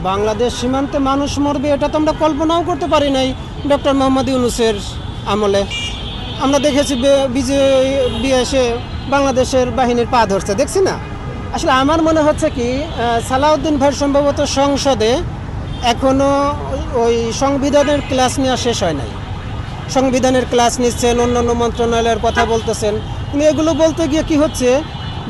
বাংলাদেশ সীমান্তে মানুষ মরবে এটা তো আমরা কল্পনাও করতে পারি নাই ডক্টর মোহাম্মদ ইউনূসের আমলে। আমরা দেখেছি বিজেপি এসে বাংলাদেশের বাহিনীর পা ধরছে, দেখছি না। আসলে আমার মনে হচ্ছে কি সালাউদ্দিন ভাই সম্ভবত সংসদে এখনও ওই সংবিধানের ক্লাস নেওয়া শেষ হয় নাই। সংবিধানের ক্লাস নিচ্ছেন, অন্যান্য মন্ত্রণালয়ের কথা বলতেছেন, কিন্তু এগুলো বলতে গিয়ে কি হচ্ছে,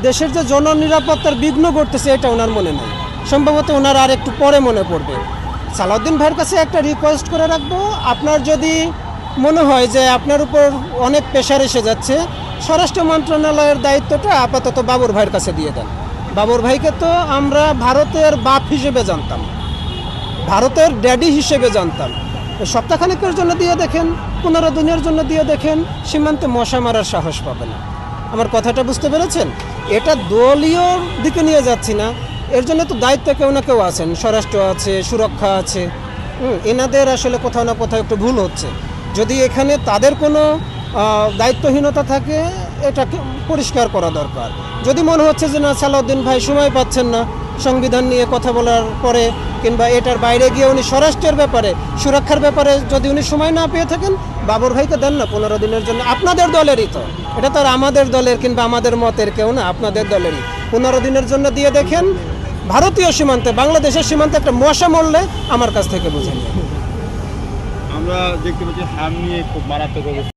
দেশের যে জননিরাপত্তার বিঘ্ন ঘটতেছে এটা ওনার মনে নেই। সম্ভবত ওনার আর একটু পরে মনে পড়বে। সালাউদ্দিন ভাইয়ের কাছে একটা রিকোয়েস্ট করে রাখবো, আপনার যদি মনে হয় যে আপনার উপর অনেক প্রেশার এসে যাচ্ছে, স্বরাষ্ট্র মন্ত্রণালয়ের দায়িত্বটা আপাতত বাবর ভাইয়ের কাছে দিয়ে দেন। বাবর ভাইকে তো আমরা ভারতের বাপ হিসেবে জানতাম, ভারতের ড্যাডি হিসেবে জানতাম। সপ্তাহখানেকের জন্য দিয়ে দেখেন, 15 দিনের জন্য দিয়ে দেখেন, সীমান্তে মশা মারার সাহস পাবে না। আমার কথাটা বুঝতে পেরেছেন? এটা দলীয় দিকে নিয়ে যাচ্ছি না, এর জন্য তো দায়িত্ব কেউ না কেউ আছেন, স্বরাষ্ট্র আছে, সুরক্ষা আছে। এনাদের আসলে কোথাও না কোথাও একটু ভুল হচ্ছে। যদি এখানে তাদের কোনো দায়িত্বহীনতা থাকে এটাকে পরিষ্কার করা দরকার। যদি মনে হচ্ছে যে না সালাউদ্দিন ভাই সময় পাচ্ছেন না সংবিধান নিয়ে কথা বলার পরে, কিংবা এটার বাইরে গিয়ে উনি স্বরাষ্ট্রের ব্যাপারে, সুরক্ষার ব্যাপারে যদি উনি সময় না পেয়ে থাকেন, বাবর ভাইকে দেন না 15 দিনের জন্য। আপনাদের দলেরই তো, এটা তো আর আমাদের দলের কিংবা আমাদের মতের কেউ না, আপনাদের দলেরই। 15 দিনের জন্য দিয়ে দেখেন, ভারতীয় সীমান্তে, বাংলাদেশের সীমান্তে একটা মশা মরলে আমার কাছ থেকে বুঝে নিন। আমরা দেখতে পাচ্ছি হাম নিয়ে খুব মারাত্মক অবস্থা।